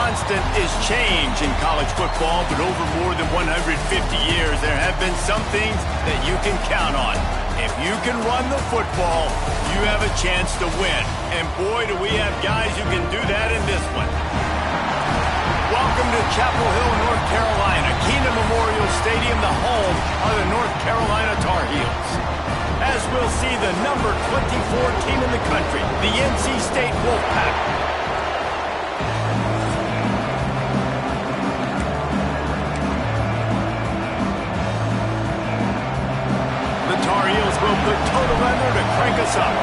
constant is change in college football, but over more than 150 years, there have been some things that you can count on. If you can run the football, you have a chance to win. And boy, do we have guys who can do that in this one. Welcome to Chapel Hill, North Carolina, Keenan Memorial Stadium, the home of the North Carolina Tar Heels. As we'll see the number 24 team in the country, the NC State Wolfpack. The Tar Heels will put total under to crank us up.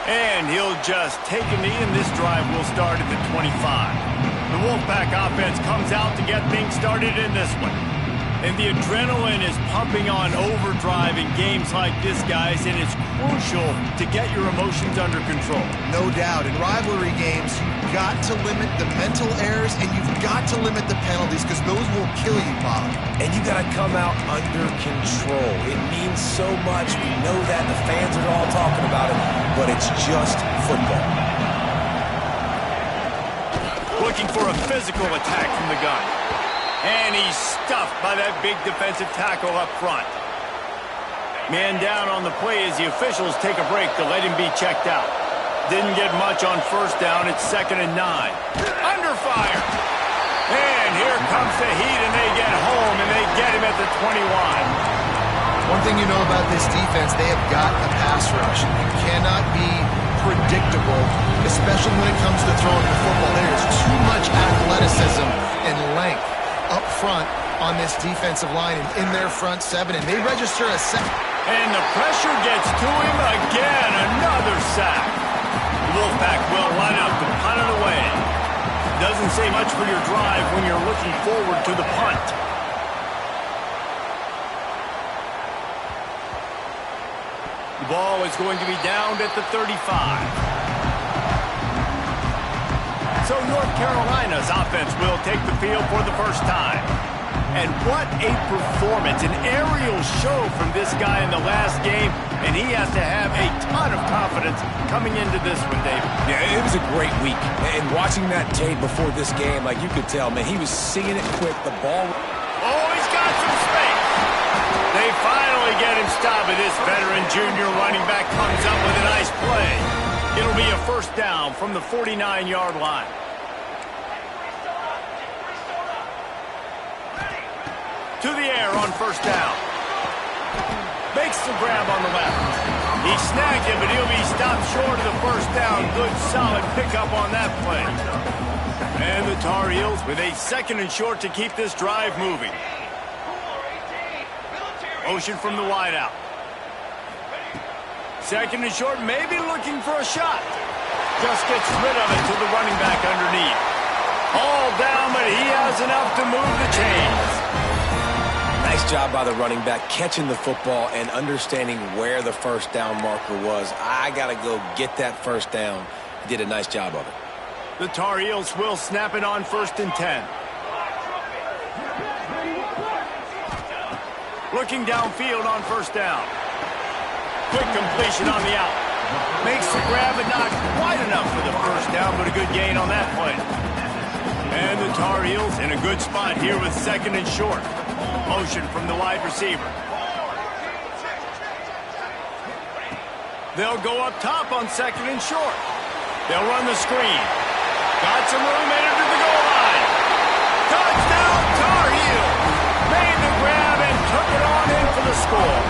And he'll just take a knee, and this drive will start at the 25. The Wolfpack offense comes out to get things started in this one. And the adrenaline is pumping on overdrive in games like this, guys, and it's crucial to get your emotions under control. No doubt. In rivalry games, you've got to limit the mental errors, and you've got to limit the penalties, because those will kill you, Bob. And you got to come out under control. It means so much. We know that. The fans are all talking about it, but it's just football. Looking for a physical attack from the gun. And he's stuffed by that big defensive tackle up front. Man down on the play as the officials take a break to let him be checked out. Didn't get much on first down. It's 2nd and 9. Under fire. And here comes the heat, and they get home, and they get him at the 21. One thing you know about this defense, they have got a pass rush. You cannot be predictable, especially when it comes to throwing the football. There is too much athleticism and length up front on this defensive line and in their front seven, and they register a sack. And the pressure gets to him again. Another sack. The Wolfpack will line up to punt it away. Doesn't say much for your drive when you're looking forward to the punt. The ball is going to be downed at the 35. So North Carolina's offense will take the field for the first time. And what a performance, an aerial show from this guy in the last game, and he has to have a ton of confidence coming into this one, David. Yeah, it was a great week. And watching that tape before this game, like you could tell, man, he was seeing it quick. The ball... Oh, he's got some space. They finally get him stopped, and this veteran junior running back comes up with a nice play. It'll be a first down from the 49-yard line. To the air on first down. Makes the grab on the left. He snagged it, but he'll be stopped short of the first down. Good, solid pickup on that play. And the Tar Heels with a 2nd and short to keep this drive moving. Motion from the wideout. 2nd and short, maybe looking for a shot. Just gets rid of it to the running back underneath. All down, but he has enough to move the chains. Nice job by the running back, catching the football and understanding where the first down marker was. I got to go get that first down. He did a nice job of it. The Tar Heels will snap it on 1st and 10. Looking downfield on first down. Quick completion on the out. Makes the grab, but not quite enough for the first down, but a good gain on that play. And the Tar Heels in a good spot here with 2nd and short. Motion from the wide receiver. They'll go up top on 2nd and short. They'll run the screen. Got some room, entered to the goal line. Touchdown, Tar Heels. Made the grab and took it on in for the score.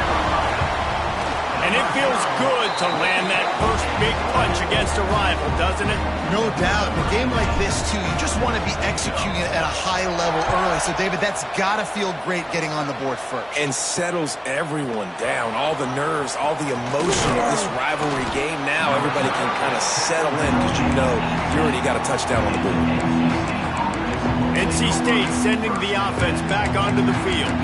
And it feels good to land that first big punch against a rival, doesn't it? No doubt. In a game like this, too, you just want to be executing it at a high level early. So, David, that's got to feel great getting on the board first. And settles everyone down. All the nerves, all the emotion of this rivalry game. Now everybody can kind of settle in because you know you already got a touchdown on the board. NC State sending the offense back onto the field.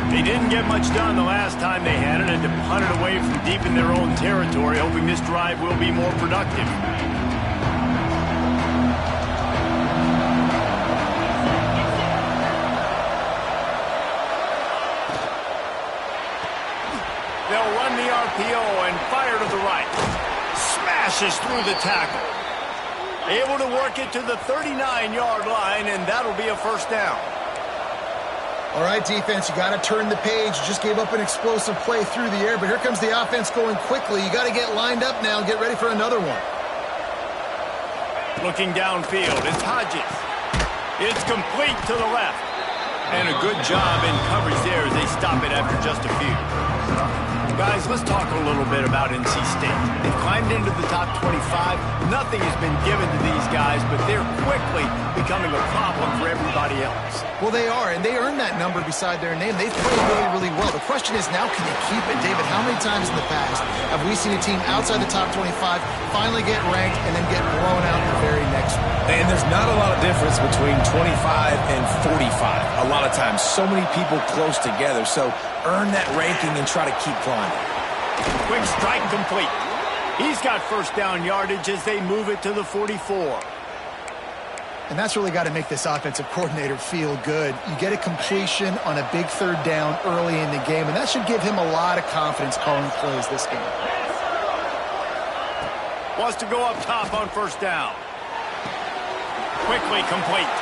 They didn't get much done the last time they had it, and to punt it away from deep in their own territory, hoping this drive will be more productive. They'll run the RPO and fire to the right. pushes through the tackle. Able to work it to the 39-yard line, and that'll be a first down. All right, defense, you got to turn the page. You just gave up an explosive play through the air, but here comes the offense going quickly. You got to get lined up now and get ready for another one. Looking downfield, it's Hodges. It's complete to the left. And a good job in coverage there as they stop it after just a few. Guys, let's talk a little bit about NC State. They've climbed into the top 25. Nothing has been given to these guys, but they're quickly becoming a problem for everybody else. Well, they are, and they earned that number beside their name. They've played really, really well. The question is now, can they keep it? David, how many times in the past have we seen a team outside the top 25 finally get ranked and then get blown out in the very next one? And there's not a lot of difference between 25 and 45. A lot of times, so many people close together. So earn that ranking and try to keep climbing. Quick strike complete. He's got first down yardage as they move it to the 44. And that's really got to make this offensive coordinator feel good. You get a completion on a big third down early in the game, and that should give him a lot of confidence calling plays this game. Wants to go up top on first down. Quickly complete.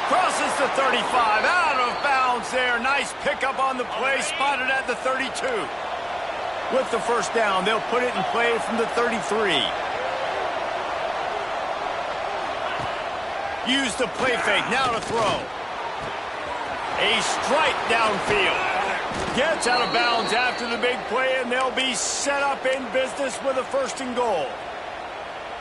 Crosses the 35, out of bounds there. Nice pickup on the play, spotted at the 32. With the first down, they'll put it in play from the 33. Use the play fake, now to throw. A strike downfield. Gets out of bounds after the big play, and they'll be set up in business with a first and goal.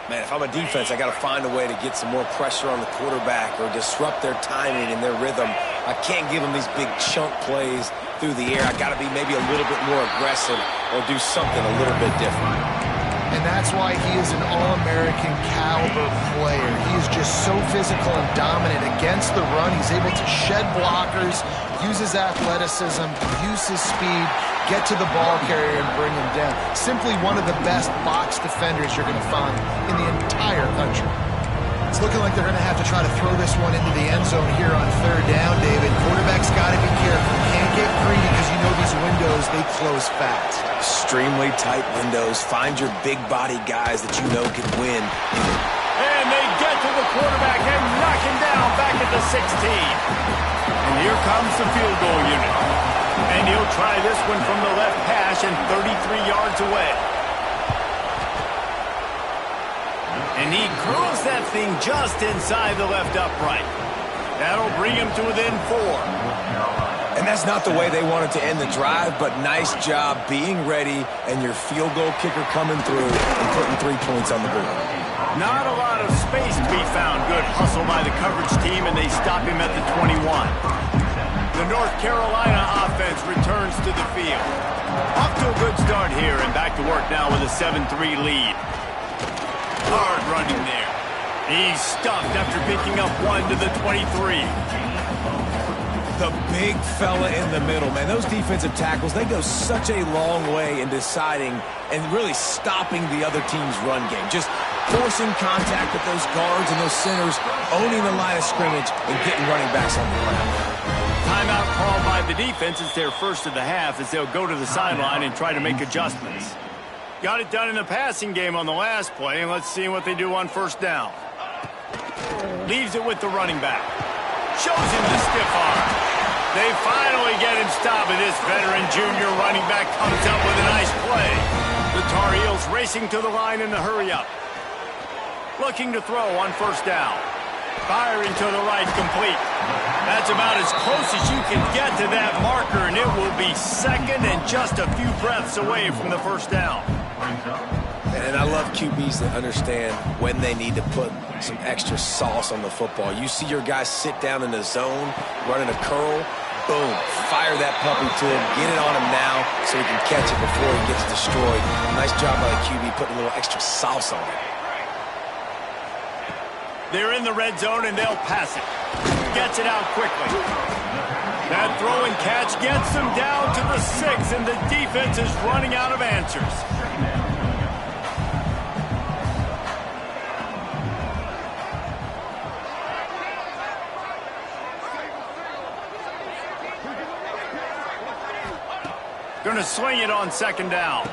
Man, if I'm a defense, I got to find a way to get some more pressure on the quarterback or disrupt their timing and their rhythm. I can't give them these big chunk plays through the air. I got to be maybe a little bit more aggressive or do something a little bit different. And that's why he is an All-American caliber player. He is just so physical and dominant against the run. He's able to shed blockers, use his athleticism, use his speed, get to the ball carrier and bring him down. Simply one of the best box defenders you're going to find in the entire country. It's looking like they're going to have to try to throw this one into the end zone here on third down, David. Quarterback's got to be careful. Can't get greedy because you know these windows, they close fast. Extremely tight windows. Find your big body guys that you know can win. And they get to the quarterback and knock him down back at the 16. And here comes the field goal unit. And he'll try this one from the left hash and 33 yards away. And he curls that thing just inside the left upright. That'll bring him to within 4. And that's not the way they wanted to end the drive, but nice job being ready and your field goal kicker coming through and putting 3 points on the board. Not a lot of space to be found. Good hustle by the coverage team, and they stop him at the 21. The North Carolina offense returns to the field. Off to a good start here, and back to work now with a 7-3 lead. Hard running there. He's stuffed after picking up one to the 23. The big fella in the middle, man. Those defensive tackles, they go such a long way in deciding and really stopping the other team's run game. Just forcing contact with those guards and those centers, owning the line of scrimmage, and getting running backs on the ground. Timeout called by the defense. It's their first of the half as they'll go to the sideline and try to make adjustments. Got it done in the passing game on the last play, and let's see what they do on first down. Leaves it with the running back. Shows him the stiff arm. They finally get him stopped, and this veteran junior running back comes up with a nice play. The Tar Heels racing to the line in the hurry-up. Looking to throw on first down. Firing to the right, complete. That's about as close as you can get to that marker, and it will be second and just a few breaths away from the first down. And I love QBs that understand when they need to put some extra sauce on the football. You see your guys sit down in the zone, running a curl, boom, fire that puppy to him, get it on him now so he can catch it before he gets destroyed. Nice job by the QB putting a little extra sauce on it. They're in the red zone, and they'll pass it. Gets it out quickly. That throw and catch gets them down to the 6, and the defense is running out of answers. Going to swing it on second down.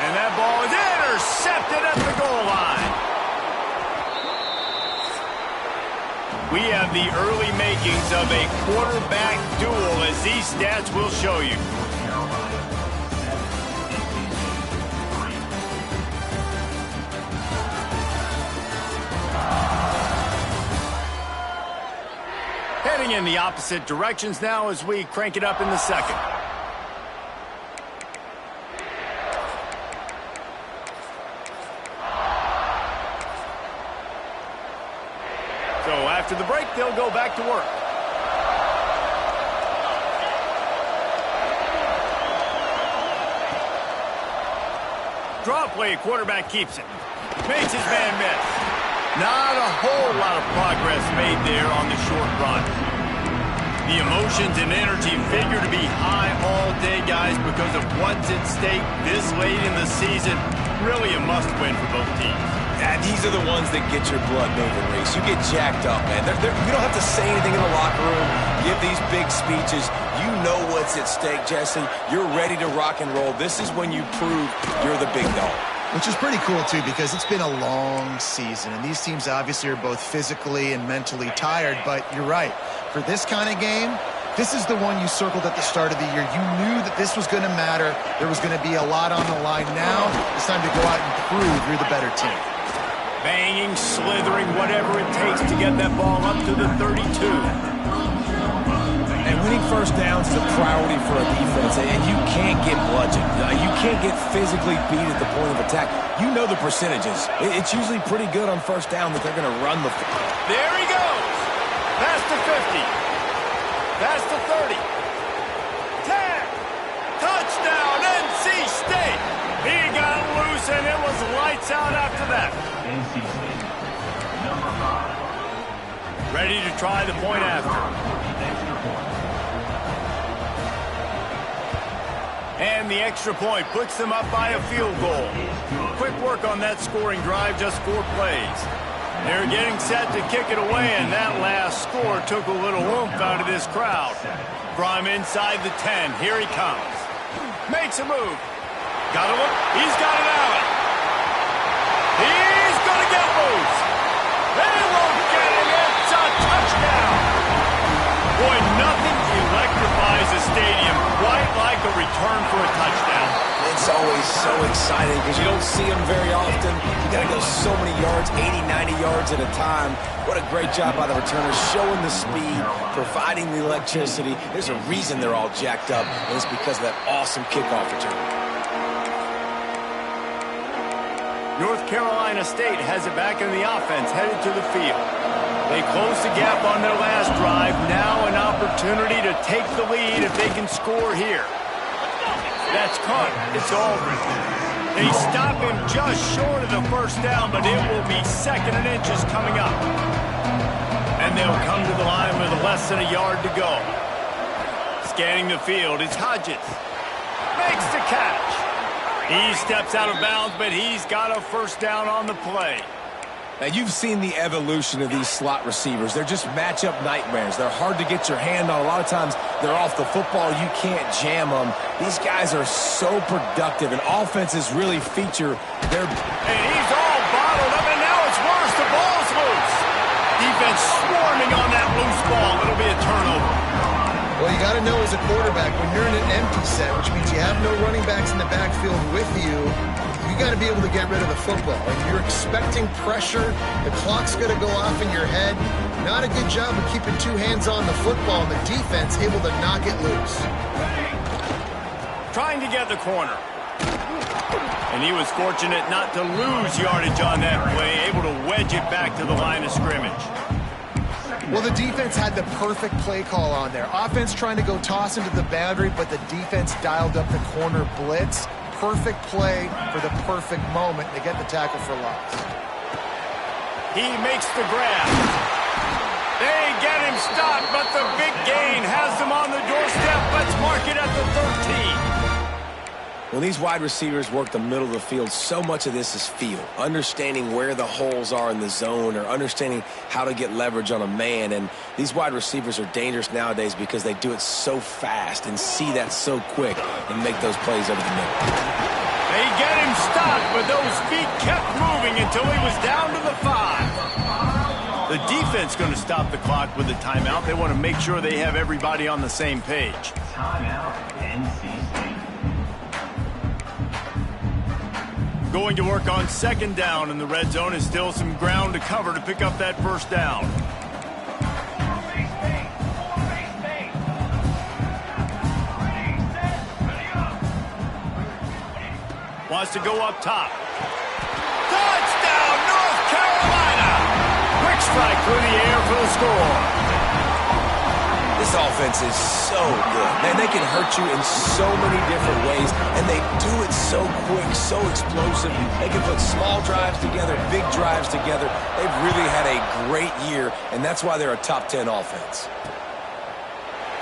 And that ball is intercepted at the goal line. We have the early makings of a quarterback duel, as these stats will show you. Heading in the opposite directions now as we crank it up in the second. So after the break, they'll go back to work. Draw play, quarterback keeps it. Makes his man miss. Not a whole lot of progress made there on the short run. The emotions and energy figure to be high all day, guys, because of what's at stake this late in the season. Really a must-win for both teams. These are the ones that get your blood moving, Reese. You get jacked up, man. You don't have to say anything in the locker room, give these big speeches. You know what's at stake, Jesse. You're ready to rock and roll. This is when you prove you're the big dog. Which is pretty cool, too, because it's been a long season, and these teams obviously are both physically and mentally tired, but you're right. For this kind of game, this is the one you circled at the start of the year. You knew that this was going to matter. There was going to be a lot on the line. Now it's time to go out and prove you're the better team. Banging, slithering, whatever it takes to get that ball up to the 32. And winning first downs is a priority for a defense, and you can't get bludgeoned. You can't get physically beat at the point of attack. You know the percentages. It's usually pretty good on first down that they're going to run the... There he goes. Past the 50. Past the 30. 10. Touchdown, NC State. He got loose, and it was lights out after that. NC State, number 5. Ready to try the point after. And the extra point puts them up by a field goal. Quick work on that scoring drive, just 4 plays. They're getting set to kick it away, and that last score took a little oomph out of this crowd. From inside the 10, here he comes. Makes a move. Got to look. He's got it out. He's going to get loose. They won't get him. It's a touchdown. Boy, nothing electrifies a stadium quite like a return for a touchdown. It's always so exciting because you don't see them very often. You got to go so many yards, 80, 90 yards at a time. What a great job by the returners, showing the speed, providing the electricity. There's a reason they're all jacked up, and it's because of that awesome kickoff return. North Carolina State has it back in the offense, headed to the field. They close the gap on their last drive. Now an opportunity to take the lead if they can score here. That's caught. It's Aldridge. They stop him just short of the first down, but it will be 2nd and inches coming up. And they'll come to the line with less than a yard to go. Scanning the field, it's Hodges. Makes the catch. He steps out of bounds, but he's got a first down on the play. Now, you've seen the evolution of these slot receivers. They're just matchup nightmares. They're hard to get your hand on. A lot of times, they're off the football. You can't jam them. These guys are so productive, and offenses really feature their... And he's all bottled up, and now it's worse. The ball's loose. Defense swarming on that loose ball. It'll be a turnover. Well, you got to know as a quarterback, when you're in an empty set, which means you have no running backs in the backfield with you, you got to be able to get rid of the football. If you're expecting pressure, the clock's going to go off in your head. Not a good job of keeping 2 hands on the football, and the defense able to knock it loose. Trying to get the corner. And he was fortunate not to lose yardage on that play, able to wedge it back to the line of scrimmage. Well, the defense had the perfect play call on there. Offense trying to go toss into the boundary, but the defense dialed up the corner blitz. Perfect play for the perfect moment to get the tackle for loss. He makes the grab. They get him stopped, but the big gain has them on the doorstep. Let's mark it at the 13. When these wide receivers work the middle of the field, so much of this is feel. Understanding where the holes are in the zone or understanding how to get leverage on a man. And these wide receivers are dangerous nowadays because they do it so fast and see that so quick and make those plays over the middle. They get him but those feet kept moving until he was down to the 5. The defense going to stop the clock with a timeout. They want to make sure they have everybody on the same page. Timeout, NC State. Going to work on second down in the red zone is still some ground to cover to pick up that first down. Wants to go up top. Touchdown, North Carolina! Quick strike through the air for the score. This offense is so good. Man, they can hurt you in so many different ways, and they do it so quick, so explosive. They can put small drives together, big drives together. They've really had a great year, and that's why they're a top 10 offense.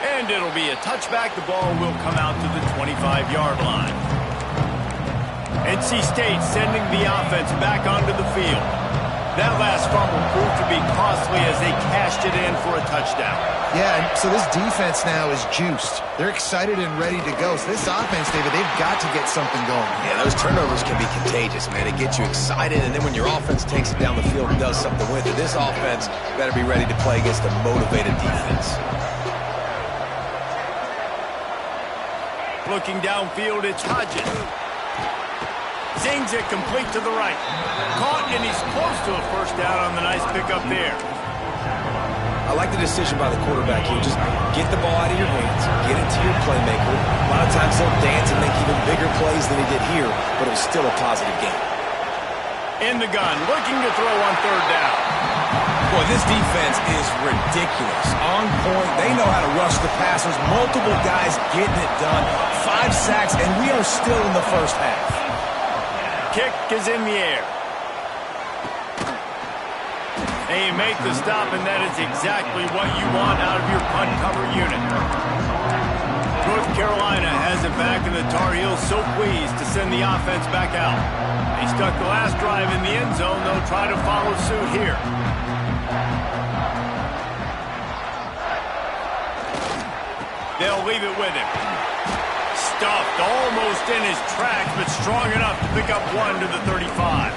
And it'll be a touchback. The ball will come out to the 25-yard line. NC State sending the offense back onto the field. That last fumble proved to be costly as they cashed it in for a touchdown. Yeah, and so this defense now is juiced. They're excited and ready to go. So this offense, David, they've got to get something going. Yeah, those turnovers can be contagious, man. It gets you excited, and then when your offense takes it down the field and does something with it, this offense better be ready to play against a motivated defense. Looking downfield, it's Hodges. Zings it complete to the right. Caught, and he's close to a first down on the nice pickup there. I like the decision by the quarterback here. Just get the ball out of your hands, get it to your playmaker. A lot of times he'll dance and make even bigger plays than he did here, but it was still a positive game. In the gun, looking to throw on third down. Boy, this defense is ridiculous. On point, they know how to rush the passers. Multiple guys getting it done. 5 sacks, and we are still in the first half. Kick is in the air. They make the stop, and that is exactly what you want out of your punt cover unit. North Carolina has it back, and the Tar Heels so pleased to send the offense back out. They stuck the last drive in the end zone. They'll try to follow suit here. They'll leave it with him. Stuffed almost in his tracks, but strong enough to pick up 1 to the 35.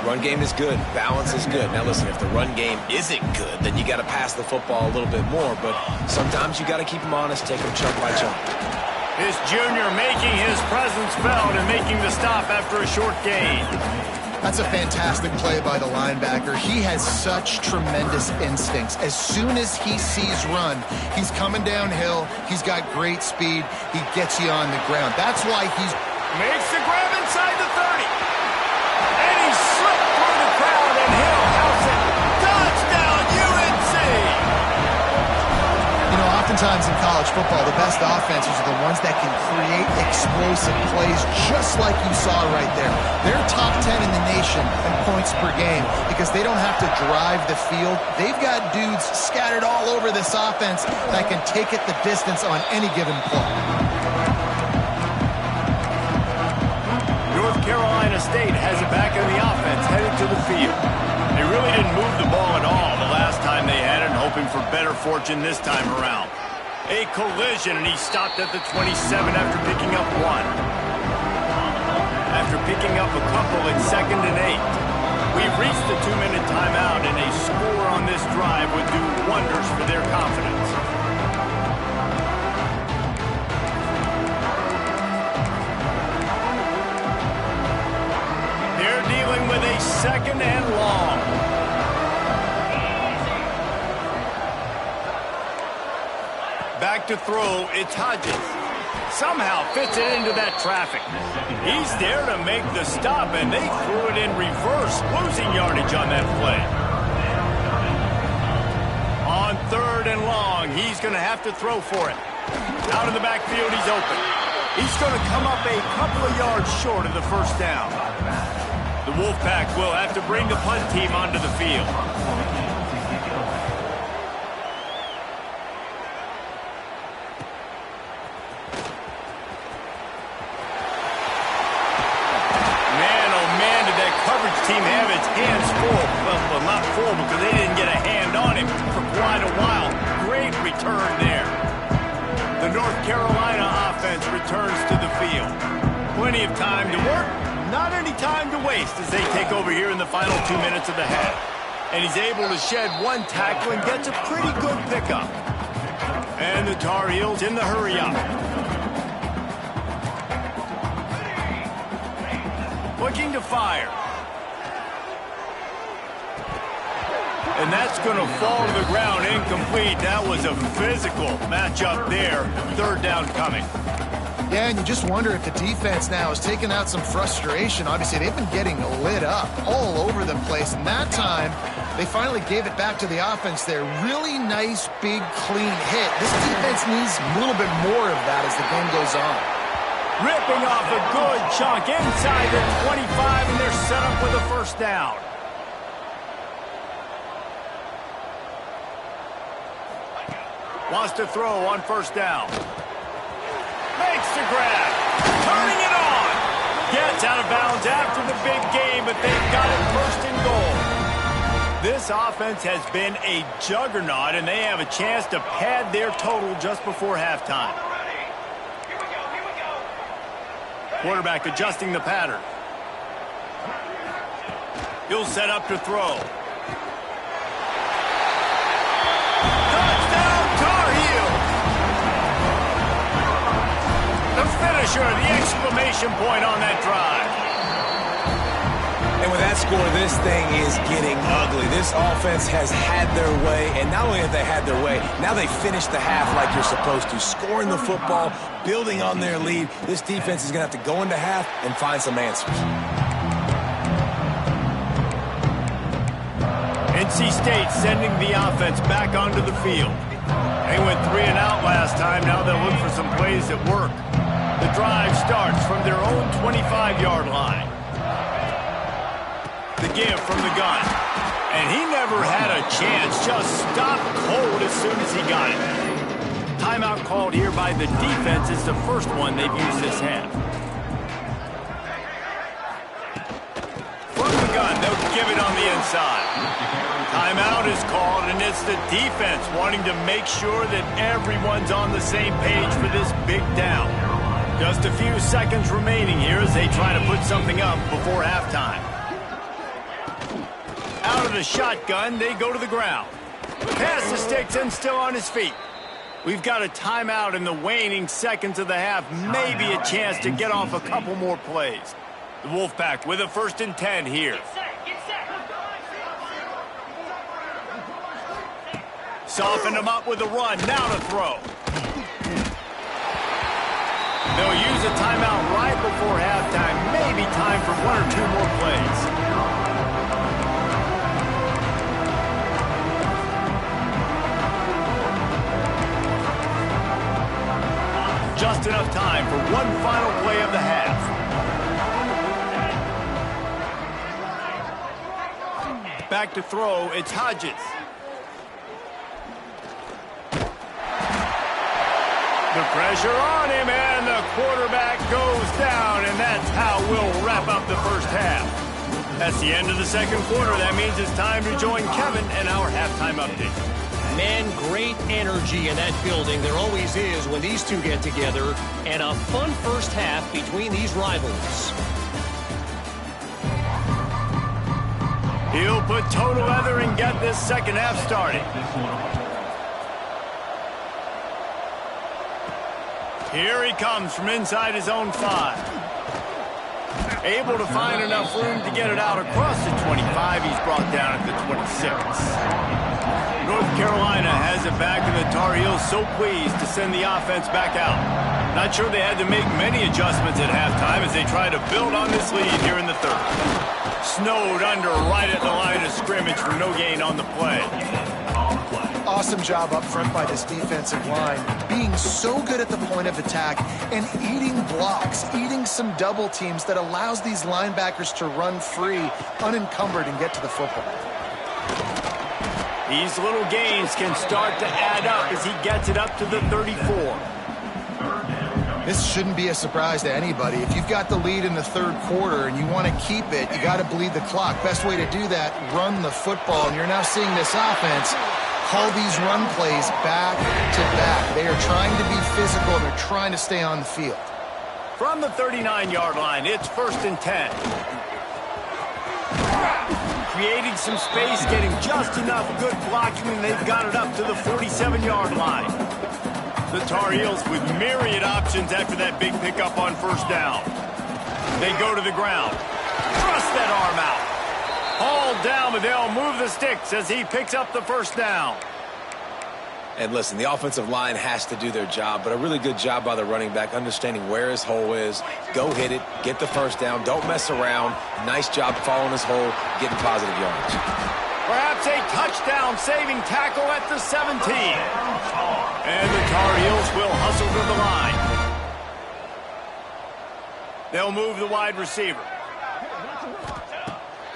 Run game is good. Balance is good. Now listen, if the run game isn't good, then you got to pass the football a little bit more, but sometimes you got to keep them honest, take them chunk by chunk. This junior making his presence felt and making the stop after a short gain. That's a fantastic play by the linebacker. He has such tremendous instincts. As soon as he sees run, he's coming downhill. He's got great speed. He gets you on the ground. That's why he's... Makes the grab inside the 30. And he slipped through the crowd, and he'll house it. Touchdown, UNC! You know, oftentimes in college football, the best offenses are the ones that can create explosive plays just like you saw right there. They're top 10 in the nation in points per game because they don't have to drive the field. They've got dudes scattered all over this offense that can take it the distance on any given play. North Carolina State has it back in the offense, headed to the field. They really didn't move the ball at all the last time they had it, hoping for better fortune this time around. A collision, and he stopped at the 27 after picking up 1. After picking up a couple at 2nd and 8. We've reached the 2-minute timeout, and a score on this drive would do wonders for their confidence. They're dealing with a 2nd and long. Back to throw, it's Hodges. Somehow fits it into that traffic. He's there to make the stop, and they threw it in reverse, losing yardage on that play. On 3rd and long, he's going to have to throw for it. Out of the backfield, he's open. He's going to come up a couple of yards short of the first down. The Wolfpack will have to bring the punt team onto the field. Team have its hands full. Well, not full because they didn't get a hand on him for quite a while. Great return there. The North Carolina offense returns to the field. Plenty of time to work, not any time to waste as they take over here in the final 2 minutes of the half. And he's able to shed one tackle and gets a pretty good pickup. And the Tar Heels in the hurry-up. Looking to fire. And that's going to fall to the ground incomplete. That was a physical matchup there. Third down coming. Yeah, and you just wonder if the defense now is taking out some frustration. Obviously, they've been getting lit up all over the place. And that time, they finally gave it back to the offense there. Really nice, big, clean hit. This defense needs a little bit more of that as the game goes on. Ripping off a good chunk inside the 25, and they're set up with a first down. Wants to throw on first down. Makes the grab. Turning it on. Gets out of bounds after the big game, but they've got it first and goal. This offense has been a juggernaut, and they have a chance to pad their total just before halftime. Quarterback adjusting the pattern. He'll set up to throw. The exclamation point on that drive. And with that score, this thing is getting ugly. This offense has had their way, and not only have they had their way, now they finished the half like you're supposed to, scoring the football, building on their lead. This defense is going to have to go into half and find some answers. NC State sending the offense back onto the field. They went 3 and out last time. Now they'll look for some plays that work. The drive starts from their own 25-yard line. The give from the gun. And he never had a chance. Just stopped cold as soon as he got it. Timeout called here by the defense. It's the first one they've used this half. From the gun, they'll give it on the inside. Timeout is called, and it's the defense wanting to make sure that everyone's on the same page for this big down. Just a few seconds remaining here as they try to put something up before halftime. Out of the shotgun, they go to the ground. Pass the sticks and still on his feet. We've got a timeout in the waning seconds of the half. Maybe a chance to get off a couple more plays. The Wolfpack with a 1st and 10 here. Soften them up with a run. Now to throw. They'll use a timeout right before halftime. Maybe time for 1 or 2 more plays. Just enough time for one final play of the half. Back to throw, it's Hodges. The pressure on him, and the quarterback goes down, and that's how we'll wrap up the first half. That's the end of the second quarter. That means it's time to join Kevin and our halftime update. Man, great energy in that building. There always is when these two get together, and a fun first half between these rivals. He'll put toe to leather and get this second half started. Here he comes from inside his own 5. Able to find enough room to get it out across the 25. He's brought down at the 26. North Carolina has it back, and the Tar Heels so pleased to send the offense back out. Not sure they had to make many adjustments at halftime as they try to build on this lead here in the third. Snowed under right at the line of scrimmage for no gain on the play. Awesome job up front by this defensive line, being so good at the point of attack and eating blocks, eating some double teams that allows these linebackers to run free, unencumbered, and get to the football. These little gains can start to add up as he gets it up to the 34. This shouldn't be a surprise to anybody. If you've got the lead in the third quarter and you want to keep it, you got to bleed the clock. Best way to do that, run the football. And you're now seeing this offense call these run plays back to back. They are trying to be physical. They're trying to stay on the field. From the 39-yard line, it's 1st and 10. Creating some space, getting just enough good blocking, and they've got it up to the 47-yard line. The Tar Heels with myriad options after that big pickup on 1st down. They go to the ground. Thrust that arm out. Hauled down, but they'll move the sticks as he picks up the 1st down. And listen, the offensive line has to do their job, but a really good job by the running back understanding where his hole is. Go hit it, get the 1st down, don't mess around. Nice job following his hole, getting positive yards. Perhaps a touchdown saving tackle at the 17. And the Tar Heels will hustle to the line. They'll move the wide receiver.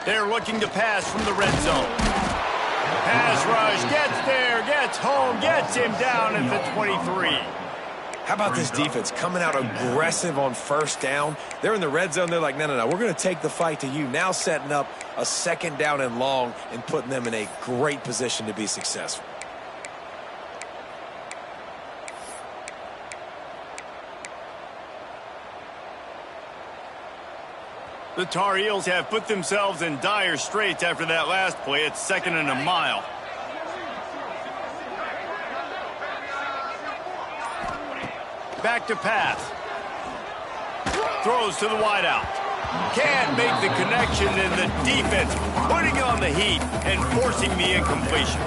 They're looking to pass from the red zone. Pass rush, gets there, gets home, gets him down at the 23. How about this defense coming out aggressive on 1st down? They're in the red zone. They're like, no, we're going to take the fight to you. Now setting up a 2nd down and long and putting them in a great position to be successful. The Tar Heels have put themselves in dire straits after that last play. It's 2nd and a mile. Back to pass. Throws to the wideout. Can't make the connection, and the defense putting on the heat and forcing the incompletion.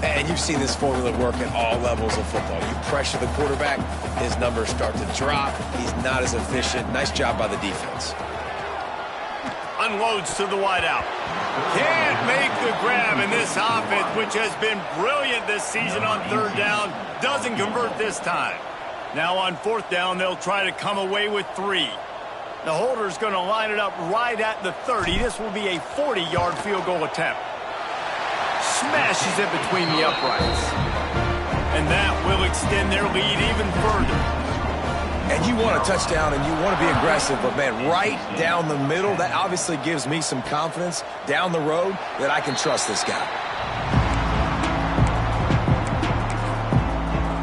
And you've seen this formula work at all levels of football. You pressure the quarterback, his numbers start to drop. He's not as efficient. Nice job by the defense. Unloads to the wideout. Can't make the grab, and this offense, which has been brilliant this season on 3rd down, doesn't convert this time. Now on 4th down, they'll try to come away with 3. The holder's going to line it up right at the 30. This will be a 40-yard field goal attempt. Smashes it between the uprights. And that will extend their lead even further. And you want a touchdown and you want to be aggressive, but man, right down the middle, that obviously gives me some confidence down the road that I can trust this guy.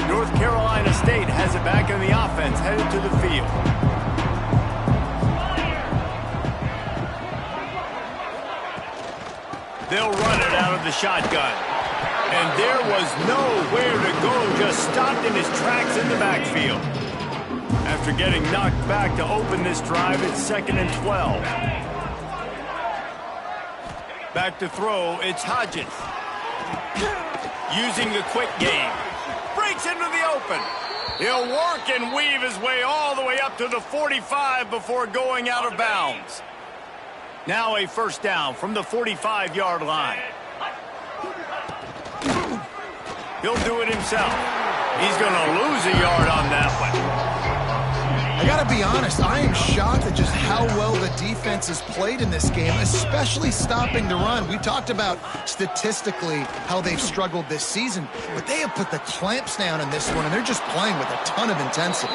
North Carolina State has it back in the offense, headed to the field. They'll run it out of the shotgun. And there was nowhere to go, just stopped in his tracks in the backfield. After getting knocked back to open this drive, it's 2nd and 12. Back to throw, it's Hodges. Using the quick game. Breaks into the open. He'll work and weave his way all the way up to the 45 before going out of bounds. Now a 1st down from the 45-yard line. He'll do it himself. He's going to lose a yard on that one. I got to be honest, I am shocked at just how well the defense has played in this game, especially stopping the run. We talked about statistically how they've struggled this season, but they have put the clamps down in this one, and they're just playing with a ton of intensity.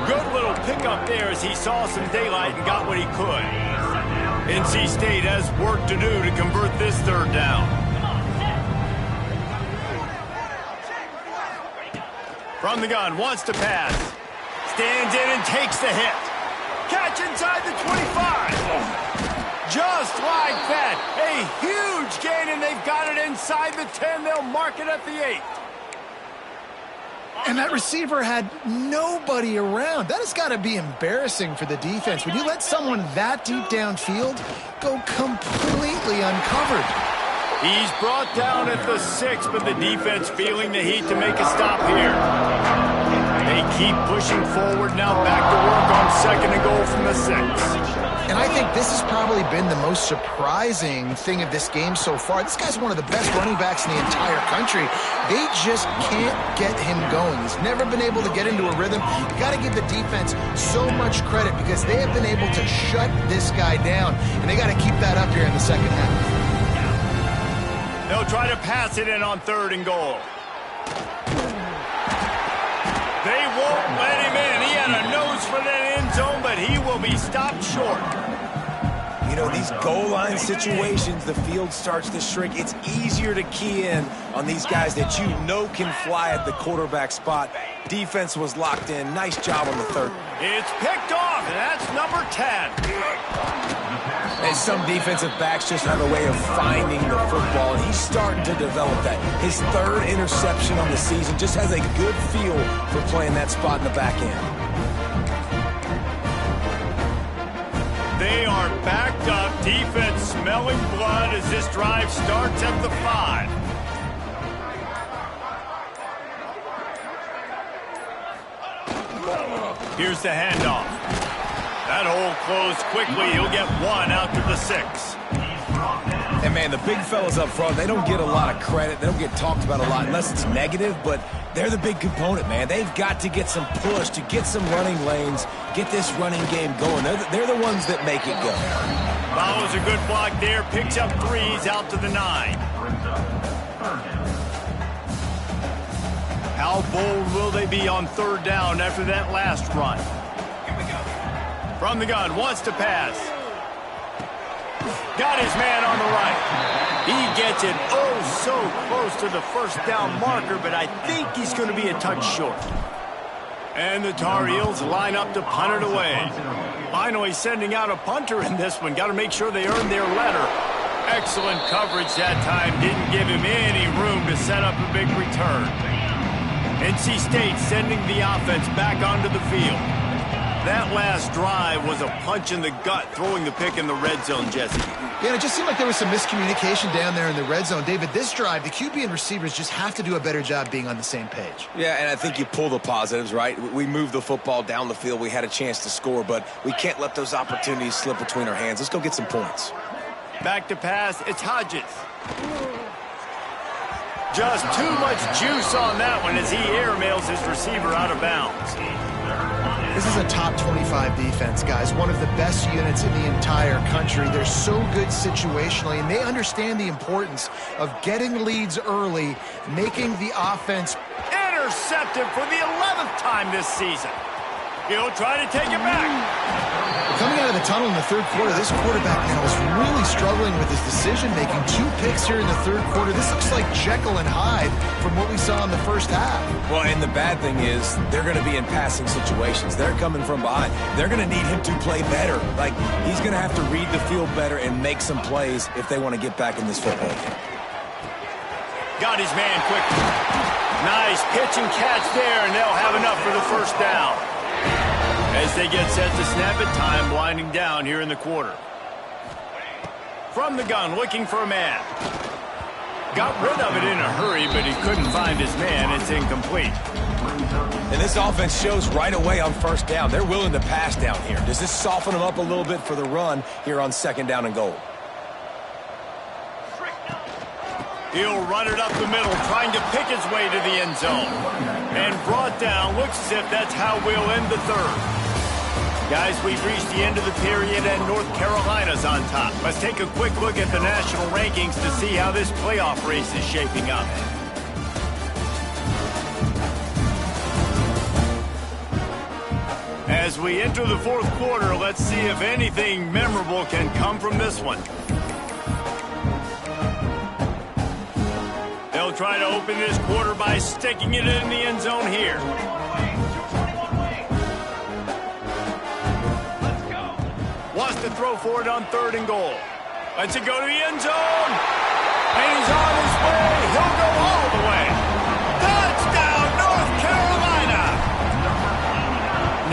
Good little pickup there as he saw some daylight and got what he could. NC State has work to do to convert this 3rd down. From the gun, wants to pass. Stands in and takes the hit. Catch inside the 25. Just like that. A huge gain, and they've got it inside the 10. They'll mark it at the 8. And that receiver had nobody around. That has got to be embarrassing for the defense. When you let someone that deep downfield go completely uncovered. He's brought down at the 6, but the defense feeling the heat to make a stop here. They keep pushing forward, now back to work on 2nd and goal from the 6. And I think this has probably been the most surprising thing of this game so far. This guy's one of the best running backs in the entire country. They just can't get him going. He's never been able to get into a rhythm. You got to give the defense so much credit because they have been able to shut this guy down, and they got to keep that up here in the 2nd half. They'll try to pass it in on 3rd and goal. They won't let him in. He had a nose for that end zone, but he will be stopped short. You know, these goal line situations, the field starts to shrink. It's easier to key in on these guys that you know can fly at the quarterback spot. Defense was locked in. Nice job on the third. It's picked off, and that's number 10. And some defensive backs just have a way of finding the football, and he's starting to develop that. His third interception on the season, just has a good feel for playing that spot in the back end. They are backed up. Defense smelling blood as this drive starts at the 5. Here's the handoff. That hole closed quickly. He'll get one out to the 6. And, man, the big fellas up front, they don't get a lot of credit. They don't get talked about a lot unless it's negative, but they're the big component, man. They've got to get some push, to get some running lanes, get this running game going. They're the ones that make it go. Follows a good block there. Picks up 3s out to the 9. How bold will they be on third down after that last run? Here we go. From the gun, wants to pass. Got his man on the right. He gets it so close to the first down marker, but I think he's going to be a touch short. And the Tar Heels line up to punt it away. Finally sending out a punter in this one. Got to make sure they earn their letter. Excellent coverage that time. Didn't give him any room to set up a big return. NC State sending the offense back onto the field. That last drive was a punch in the gut, throwing the pick in the red zone, Jesse. Yeah, and it just seemed like there was some miscommunication down there in the red zone. David, this drive, the QB and receivers just have to do a better job being on the same page. Yeah, and I think you pull the positives, right? We moved the football down the field. We had a chance to score, but we can't let those opportunities slip between our hands. Let's go get some points. Back to pass, it's Hodges. Just too much juice on that one as he airmails his receiver out of bounds. This is a top 25 defense, guys. One of the best units in the entire country. They're so good situationally, and they understand the importance of getting leads early, making the offense. Intercepted for the 11th time this season. He'll try to take it back. Coming out of the tunnel in the third quarter, this quarterback now is really struggling with his decision-making. 2 picks here in the third quarter. This looks like Jekyll and Hyde from what we saw in the first half. Well, and the bad thing is they're going to be in passing situations. They're coming from behind. They're going to need him to play better. Like, he's going to have to read the field better and make some plays if they want to get back in this football game. Got his man quickly. Nice pitch and catch there, and they'll have enough for the first down. As they get set to snap it, time winding down here in the quarter. From the gun, looking for a man. Got rid of it in a hurry, but he couldn't find his man. It's incomplete. And this offense shows right away on first down. They're willing to pass down here. Does this soften them up a little bit for the run here on second down and goal? He'll run it up the middle, trying to pick his way to the end zone. And brought down. Looks as if that's how we'll end the third. Guys, we've reached the end of the period, and North Carolina's on top. Let's take a quick look at the national rankings to see how this playoff race is shaping up. As we enter the fourth quarter, let's see if anything memorable can come from this one. They'll try to open this quarter by sticking it in the end zone here. Wants to throw for it on third and goal. Lets it go to the end zone. And he's on his way. He'll go all the way. Touchdown, North Carolina.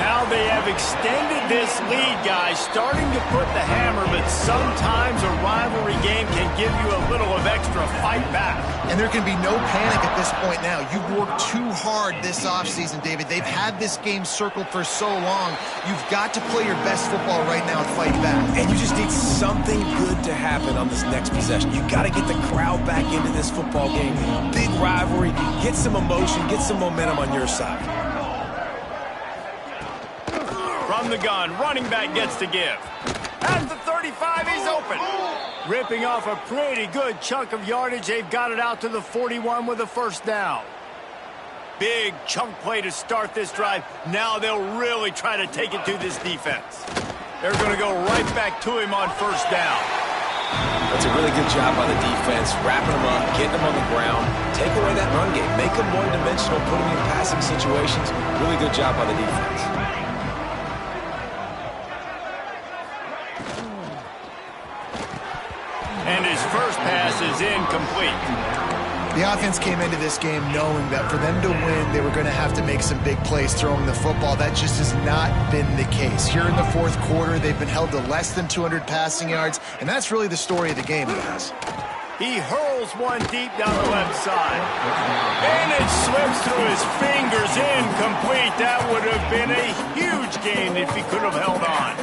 Now they have extended this lead, guys, starting to put the hammer, but sometimes a rivalry game can give you a little of extra fight back. And there can be no panic at this point now. You've worked too hard this offseason, David. They've had this game circled for so long. You've got to play your best football right now and fight back. And you just need something good to happen on this next possession. You got to get the crowd back into this football game. Big rivalry. Get some emotion. Get some momentum on your side. From the gun, running back gets to give. At the 35, he's open. Ripping off a pretty good chunk of yardage. They've got it out to the 41 with a first down. Big chunk play to start this drive. Now they'll really try to take it to this defense. They're going to go right back to him on first down. That's a really good job by the defense, wrapping them up, getting them on the ground, take away that run game, make them one-dimensional, put them in passing situations. Really good job by the defense. And his first pass is incomplete. The offense came into this game knowing that for them to win, they were going to have to make some big plays throwing the football. That just has not been the case. Here in the fourth quarter, they've been held to less than 200 passing yards, and that's really the story of the game, guys. He hurls one deep down the left side. And it slips through his fingers, incomplete. That would have been a huge gain if he could have held on.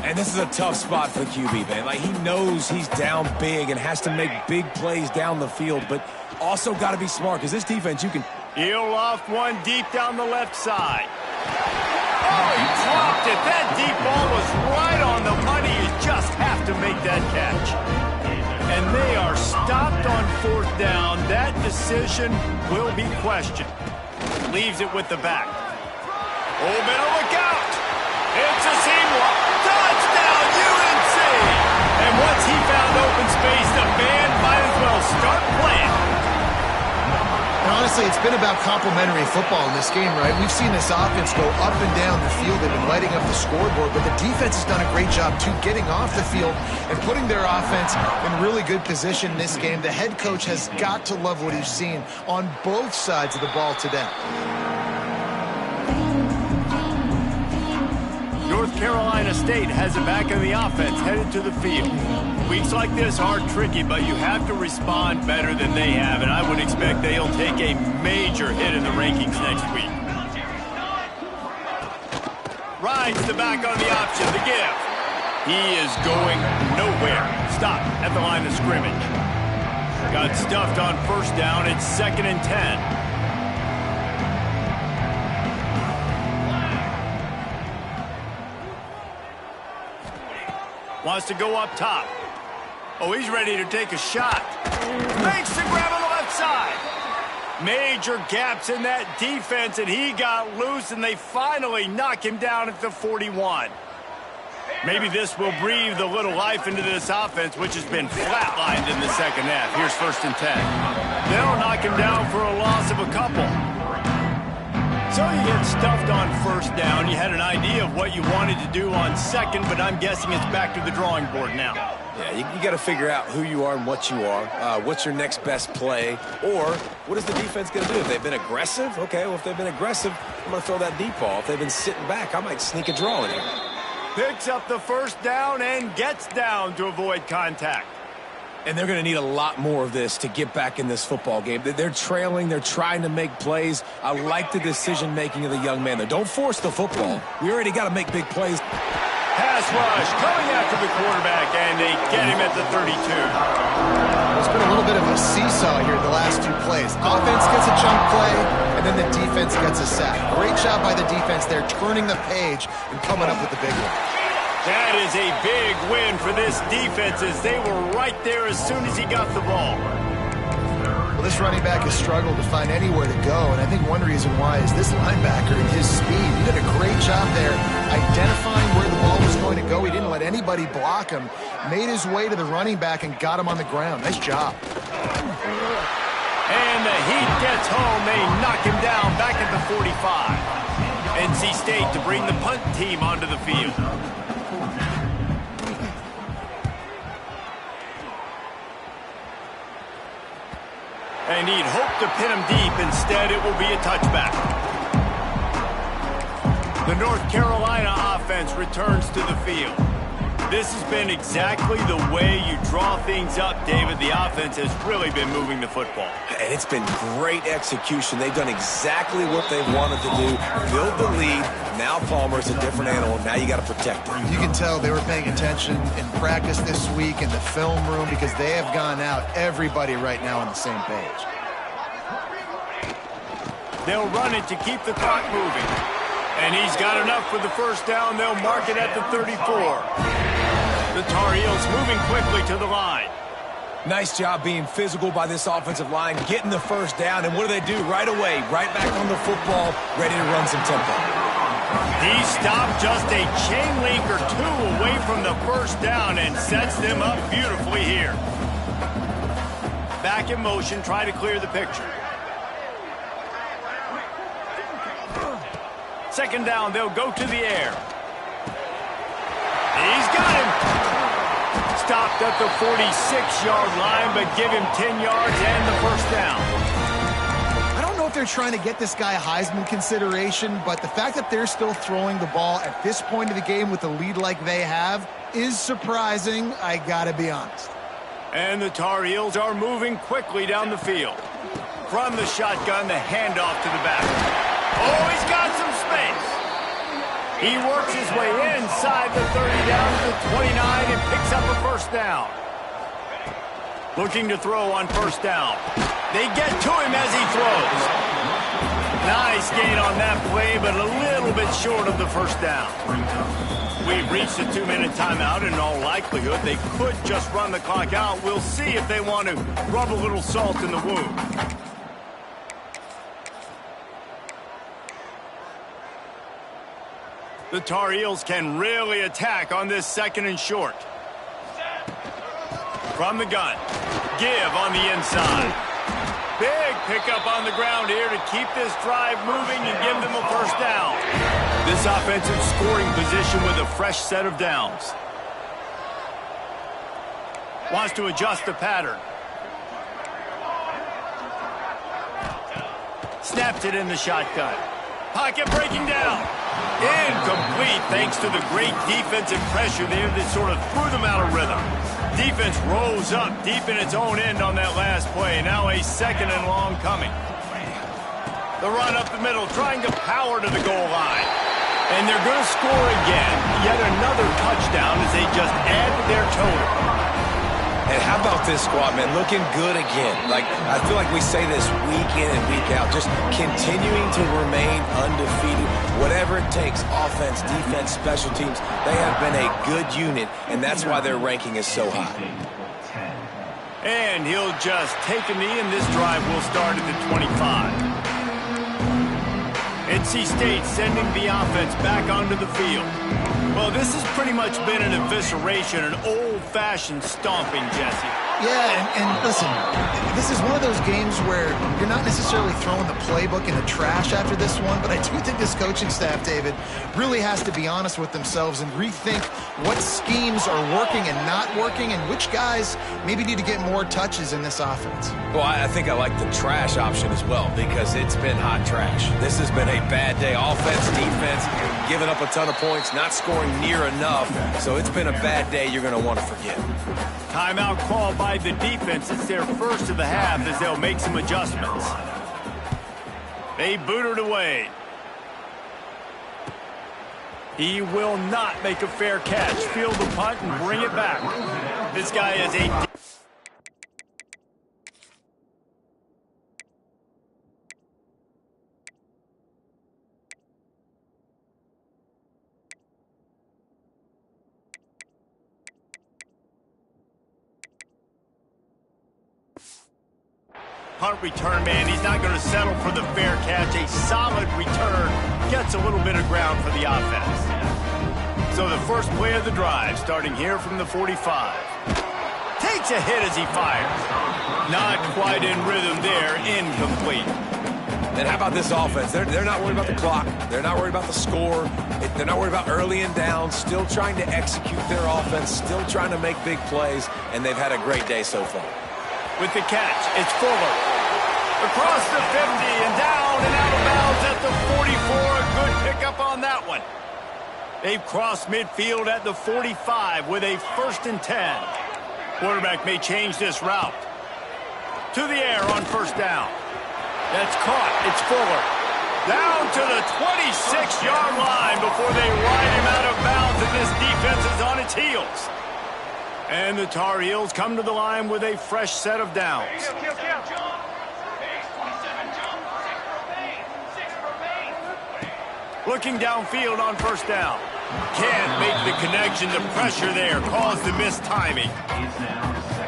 And this is a tough spot for the QB, man. Like, he knows he's down big and has to make big plays down the field, but also got to be smart because this defense, you can... He'll loft one deep down the left side. Oh, he dropped it. That deep ball was right on the money. You just have to make that catch. And they are stopped on fourth down. That decision will be questioned. Leaves it with the back. Oh, better look out. It's a seam walk. Touchdown, UNC! And once he found open space, the band might as well start playing. And honestly, it's been about complementary football in this game, right? We've seen this offense go up and down the field. They've been lighting up the scoreboard, but the defense has done a great job, too, getting off the field and putting their offense in really good position in this game. The head coach has got to love what he's seen on both sides of the ball today. North Carolina State has it back in the offense, headed to the field. Weeks like this are tricky, but you have to respond better than they have, and I would expect they'll take a major hit in the rankings next week. Rides the back on the option, the give. He is going nowhere. Stop at the line of scrimmage. Got stuffed on first down. It's 2nd and 10. Wants to go up top. Oh, he's ready to take a shot. Makes the grab on the left side. Major gaps in that defense, and he got loose, and they finally knock him down at the 41. Maybe this will breathe a little life into this offense, which has been flatlined in the second half. Here's 1st and 10. They'll knock him down for a loss of a couple. So you get stuffed on first down. You had an idea of what you wanted to do on second, but I'm guessing it's back to the drawing board now. Yeah, you got to figure out who you are and what you are. What's your next best play? Or what is the defense going to do? If they've been aggressive, okay, well, if they've been aggressive, I'm going to throw that deep ball. If they've been sitting back, I might sneak a draw in here. Picks up the first down and gets down to avoid contact. And they're going to need a lot more of this to get back in this football game. They're trailing. They're trying to make plays. I like the decision-making of the young man, though. Don't force the football. We already got to make big plays. Pass rush coming after the quarterback, and they get him at the 32. It's been a little bit of a seesaw here the last two plays. Offense gets a chunk play, and then the defense gets a sack. Great job by the defense there, turning the page and coming up with the big one. That is a big win for this defense, as they were right there as soon as he got the ball. Well, this running back has struggled to find anywhere to go, and I think one reason why is this linebacker and his speed. He did a great job there identifying where the ball was going to go. He didn't let anybody block him. Made his way to the running back and got him on the ground. Nice job. And the heat gets home. They knock him down back at the 45. NC State to bring the punt team onto the field. And he'd hoped to pin him deep. Instead, it will be a touchback. The North Carolina offense returns to the field. This has been exactly the way you draw things up, David. The offense has really been moving the football. And it's been great execution. They've done exactly what they wanted to do. Build the lead. Now Palmer's a different animal. Now you got to protect him. You can tell they were paying attention in practice this week in the film room because they have gone out, everybody right now on the same page. They'll run it to keep the clock moving. And he's got enough for the first down. They'll mark it at the 34. The Tar Heels moving quickly to the line. Nice job being physical by this offensive line, getting the first down. And what do? Right away, right back on the football, ready to run some tempo. He stopped just a chain link or two away from the first down and sets them up beautifully here. Back in motion, try to clear the picture. Second down, they'll go to the air. He's got him. Stopped at the 46-yard line, but give him 10 yards and the first down. I don't know if they're trying to get this guy Heisman consideration, but the fact that they're still throwing the ball at this point of the game with a lead like they have is surprising, I gotta be honest. And the Tar Heels are moving quickly down the field. From the shotgun, the handoff to the back. Oh, he's got some space. He works his way inside the 30 down to the 29 and picks up a first down. Looking to throw on first down. They get to him as he throws. Nice gain on that play, but a little bit short of the first down. We've reached a 2-minute timeout, and in all likelihood, they could just run the clock out. We'll see if they want to rub a little salt in the wound. The Tar Heels can really attack on this second and short. From the gun. Give on the inside. Big pickup on the ground here to keep this drive moving and give them a first down. This offensive scoring position with a fresh set of downs. Wants to adjust the pattern. Snaps it in the shotgun. Pocket breaking down. Incomplete thanks to the great defensive pressure there that sort of threw them out of rhythm. Defense rose up deep in its own end on that last play. Now a second and long coming. The run up the middle, trying to power to the goal line. And they're going to score again. Yet another touchdown as they just add to their total. And how about this squad, man? Looking good again. I feel like we say this week in and week out, just continuing to remain undefeated. Whatever it takes, offense, defense, special teams, they have been a good unit, and that's why their ranking is so high. And he'll just take a knee, and this drive will start at the 25. NC State sending the offense back onto the field. Well, this has pretty much been an evisceration, an old-fashioned stomping, Jesse. Yeah, and listen, this is one of those games where you're not necessarily throwing the playbook in the trash after this one, but I do think this coaching staff, David, really has to be honest with themselves and rethink what schemes are working and not working and which guys maybe need to get more touches in this offense. Well, I think I like the trash option as well because it's been hot trash. This has been a bad day. Offense, defense, giving up a ton of points, not scoring near enough. So it's been a bad day you're going to want to forget. Timeout called by the defense. It's their first of the half as they'll make some adjustments. They boot it away. He will not make a fair catch. Field the punt and bring it back. This guy is a... punt return man. He's not going to settle for the fair catch. A solid return gets a little bit of ground for the offense. So the first play of the drive starting here from the 45. Takes a hit as he fires. Not quite in rhythm there. Incomplete. And how about this offense? They're not worried about the clock. They're not worried about the score. They're not worried about early and down. Still trying to execute their offense. Still trying to make big plays. And they've had a great day so far. With the catch, it's Fuller. Across the 50 and down and out of bounds at the 44. A good pickup on that one. They've crossed midfield at the 45 with a 1st and 10. Quarterback may change this route. To the air on first down. That's caught. It's Fuller. Down to the 26-yard line before they ride him out of bounds, and this defense is on its heels. And the Tar Heels come to the line with a fresh set of downs. Looking downfield on first down. Can't make the connection. The pressure there caused the missed timing.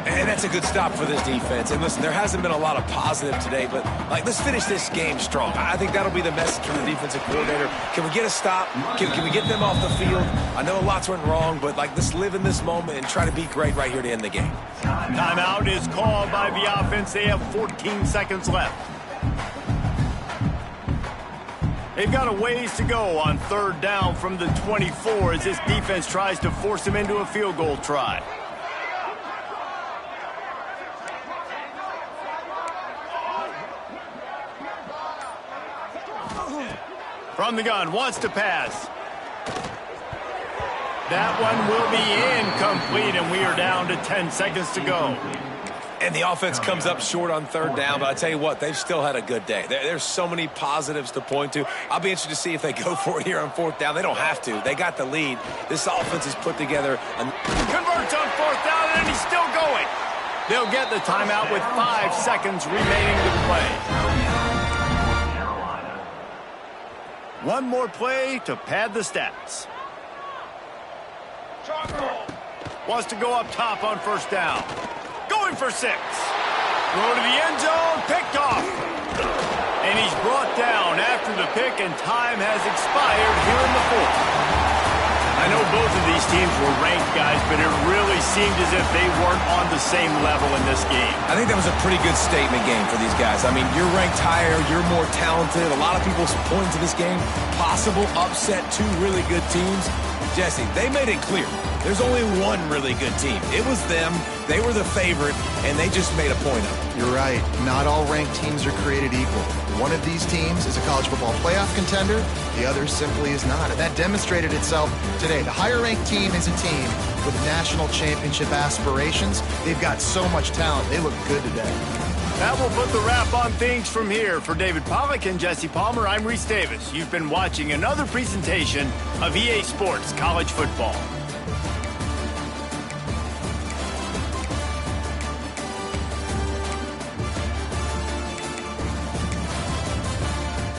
And that's a good stop for this defense. And listen, there hasn't been a lot of positive today, but let's finish this game strong. I think that'll be the message from the defensive coordinator. Can we get a stop? Can we get them off the field? I know lots went wrong, but let's live in this moment and try to be great right here to end the game. Timeout is called by the offense. They have 14 seconds left. They've got a ways to go on 3rd down from the 24 as this defense tries to force them into a field goal try. From the gun, wants to pass. That one will be incomplete, and we are down to 10 seconds to go. And the offense comes up short on 3rd down, but I tell you what, they've still had a good day. There's so many positives to point to. I'll be interested to see if they go for it here on 4th down. They don't have to. They got the lead. This offense is put together. Converts on 4th down, and he's still going. They'll get the timeout with 5 seconds remaining to play. One more play to pad the stats. Wants to go up top on 1st down. Going for 6. Throw to the end zone, picked off. And he's brought down after the pick, and time has expired here in the 4th. I know both of these teams were ranked, guys, but it really seemed as if they weren't on the same level in this game. I think that was a pretty good statement game for these guys. I mean, you're ranked higher, you're more talented. A lot of people point to this game. Possible upset, 2 really good teams. Jesse, they made it clear. There's only one really good team. It was them. They were the favorite, and they just made a point of it. You're right. Not all ranked teams are created equal. One of these teams is a college football playoff contender. The other simply is not. And that demonstrated itself today. The higher-ranked team is a team with national championship aspirations. They've got so much talent. They look good today. That will put the wrap on things from here. For David Pollack and Jesse Palmer, I'm Reese Davis. You've been watching another presentation of EA Sports College Football.